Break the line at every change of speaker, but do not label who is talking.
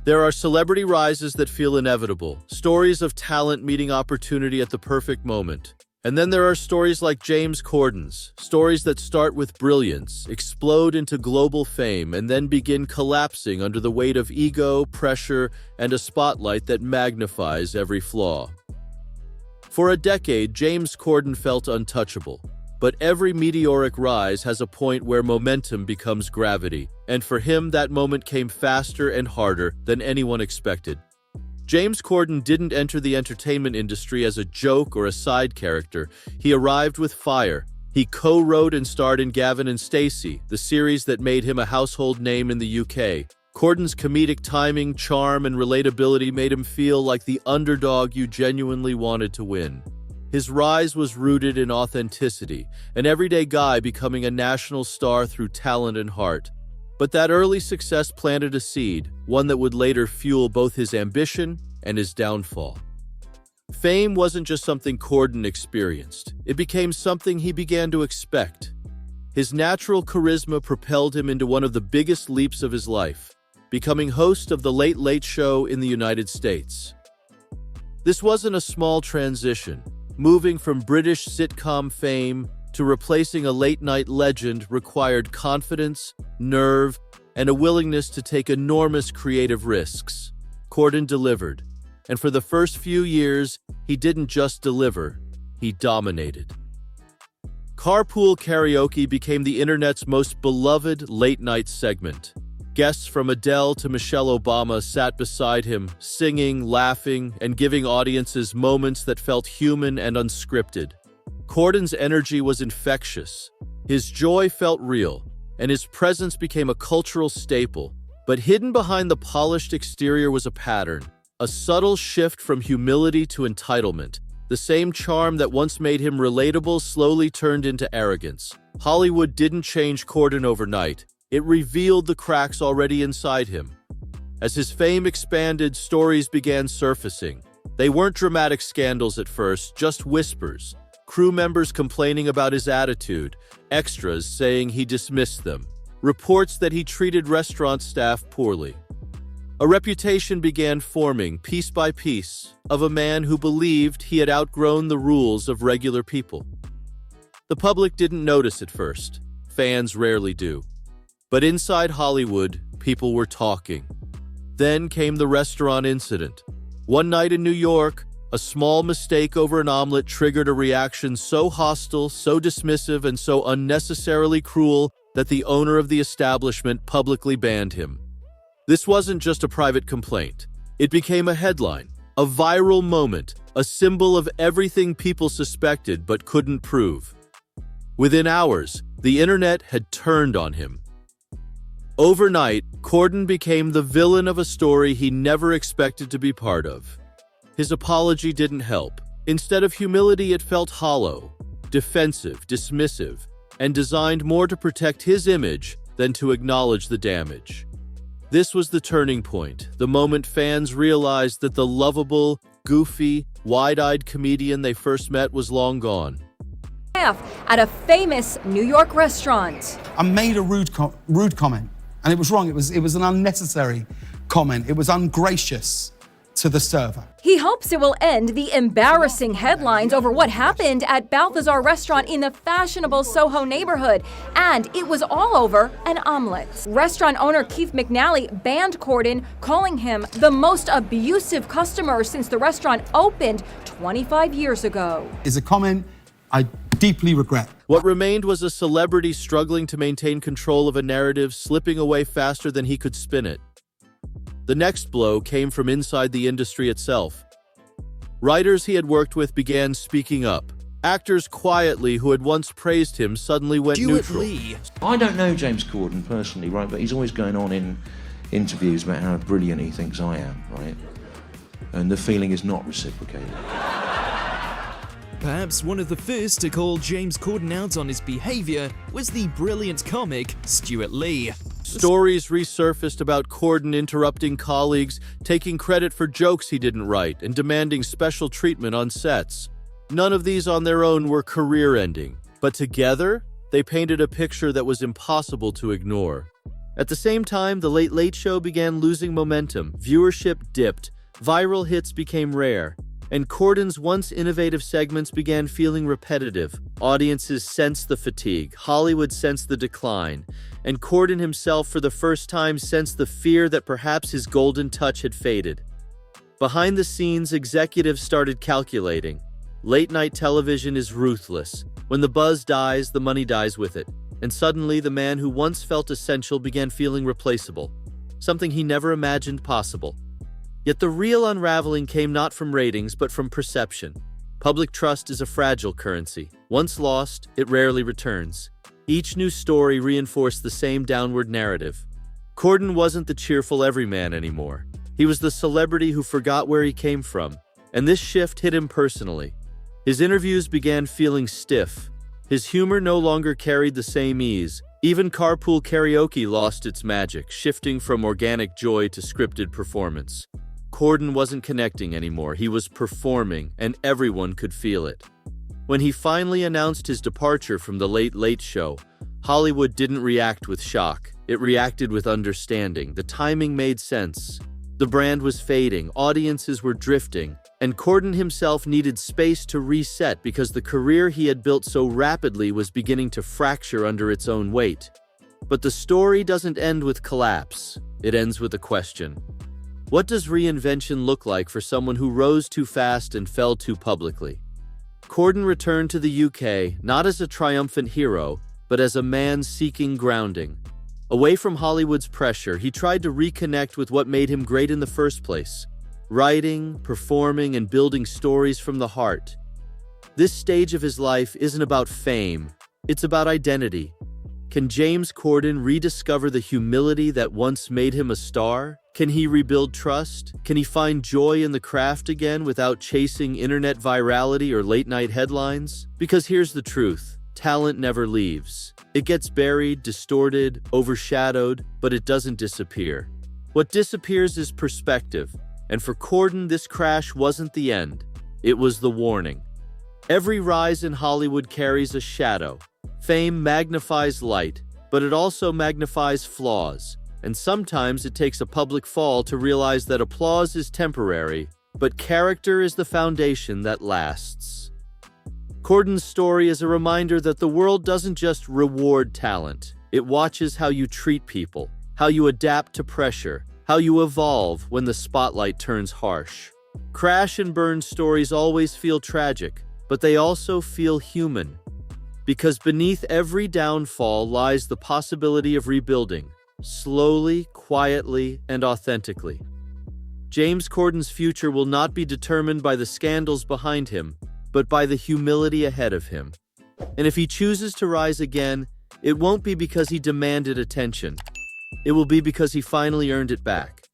There are celebrity rises that feel inevitable, stories of talent meeting opportunity at the perfect moment. And then there are stories like James Corden's, stories that start with brilliance, explode into global fame, and then begin collapsing under the weight of ego, pressure, and a spotlight that magnifies every flaw. For a decade, James Corden felt untouchable. But every meteoric rise has a point where momentum becomes gravity, and for him that moment came faster and harder than anyone expected. James Corden didn't enter the entertainment industry as a joke or a side character. He arrived with fire. He co-wrote and starred in Gavin and Stacey, the series that made him a household name in the UK. Corden's comedic timing, charm, and relatability made him feel like the underdog you genuinely wanted to win. His rise was rooted in authenticity, an everyday guy becoming a national star through talent and heart. But that early success planted a seed, one that would later fuel both his ambition and his downfall. Fame wasn't just something Corden experienced. It became something he began to expect. His natural charisma propelled him into one of the biggest leaps of his life, becoming host of The Late Late Show in the United States. This wasn't a small transition. Moving from British sitcom fame to replacing a late-night legend required confidence, nerve, and a willingness to take enormous creative risks. Corden delivered, and for the first few years, he didn't just deliver, he dominated. Carpool karaoke became the internet's most beloved late-night segment. Guests from Adele to Michelle Obama sat beside him, singing, laughing, and giving audiences moments that felt human and unscripted. Corden's energy was infectious. His joy felt real, and his presence became a cultural staple. But hidden behind the polished exterior was a pattern, a subtle shift from humility to entitlement. The same charm that once made him relatable slowly turned into arrogance. Hollywood didn't change Corden overnight. It revealed the cracks already inside him. As his fame expanded, stories began surfacing. They weren't dramatic scandals at first, just whispers. Crew members complaining about his attitude, extras saying he dismissed them, reports that he treated restaurant staff poorly. A reputation began forming, piece by piece, of a man who believed he had outgrown the rules of regular people. The public didn't notice at first. Fans rarely do. But inside Hollywood, people were talking. Then came the restaurant incident. One night in New York, a small mistake over an omelet triggered a reaction so hostile, so dismissive, and so unnecessarily cruel that the owner of the establishment publicly banned him. This wasn't just a private complaint. It became a headline, a viral moment, a symbol of everything people suspected but couldn't prove. Within hours, the internet had turned on him. Overnight, Corden became the villain of a story he never expected to be part of. His apology didn't help. Instead of humility, it felt hollow, defensive, dismissive, and designed more to protect his image than to acknowledge the damage. This was the turning point, the moment fans realized that the lovable, goofy, wide-eyed comedian they first met was long gone.
At a famous New York restaurant.
I made a rude comment, and it was wrong. It was an unnecessary comment. It was ungracious to the server.
He hopes it will end the embarrassing headlines over what happened at Balthazar restaurant in the fashionable Soho neighborhood. And it was all over an omelet. Restaurant owner Keith McNally banned Corden, calling him the most abusive customer since the restaurant opened 25 years ago.
It's a comment I deeply regret.
What remained was a celebrity struggling to maintain control of a narrative, slipping away faster than he could spin it. The next blow came from inside the industry itself. Writers he had worked with began speaking up. Actors quietly who had once praised him suddenly went neutral.
I don't know James Corden personally, right, but he's always going on in interviews about how brilliant he thinks I am, right? And the feeling is not reciprocated.
Perhaps one of the first to call James Corden out on his behavior was the brilliant comic Stuart Lee.
Stories resurfaced about Corden interrupting colleagues, taking credit for jokes he didn't write, and demanding special treatment on sets. None of these on their own were career-ending, but together, they painted a picture that was impossible to ignore. At the same time, The Late Late Show began losing momentum, viewership dipped, viral hits became rare, and Corden's once innovative segments began feeling repetitive. Audiences sensed the fatigue, Hollywood sensed the decline, and Corden himself for the first time sensed the fear that perhaps his golden touch had faded. Behind the scenes, executives started calculating. Late-night television is ruthless. When the buzz dies, the money dies with it. And suddenly, the man who once felt essential began feeling replaceable, something he never imagined possible. Yet the real unraveling came not from ratings, but from perception. Public trust is a fragile currency. Once lost, it rarely returns. Each new story reinforced the same downward narrative. Corden wasn't the cheerful everyman anymore. He was the celebrity who forgot where he came from, and this shift hit him personally. His interviews began feeling stiff. His humor no longer carried the same ease. Even carpool karaoke lost its magic, shifting from organic joy to scripted performance. Corden wasn't connecting anymore, he was performing, and everyone could feel it. When he finally announced his departure from The Late Late Show, Hollywood didn't react with shock. It reacted with understanding. The timing made sense. The brand was fading, audiences were drifting, and Corden himself needed space to reset because the career he had built so rapidly was beginning to fracture under its own weight. But the story doesn't end with collapse. It ends with a question. What does reinvention look like for someone who rose too fast and fell too publicly? Corden returned to the UK not as a triumphant hero, but as a man seeking grounding. Away from Hollywood's pressure, he tried to reconnect with what made him great in the first place. Writing, performing, and building stories from the heart. This stage of his life isn't about fame, it's about identity. Can James Corden rediscover the humility that once made him a star? Can he rebuild trust? Can he find joy in the craft again without chasing internet virality or late-night headlines? Because here's the truth, talent never leaves. It gets buried, distorted, overshadowed, but it doesn't disappear. What disappears is perspective. And for Corden, this crash wasn't the end. It was the warning. Every rise in Hollywood carries a shadow. Fame magnifies light, but it also magnifies flaws. And sometimes it takes a public fall to realize that applause is temporary, but character is the foundation that lasts. Corden's story is a reminder that the world doesn't just reward talent. It watches how you treat people, how you adapt to pressure, how you evolve when the spotlight turns harsh. Crash and burn stories always feel tragic, but they also feel human. Because beneath every downfall lies the possibility of rebuilding, slowly, quietly, and authentically. James Corden's future will not be determined by the scandals behind him, but by the humility ahead of him. And if he chooses to rise again, it won't be because he demanded attention. It will be because he finally earned it back.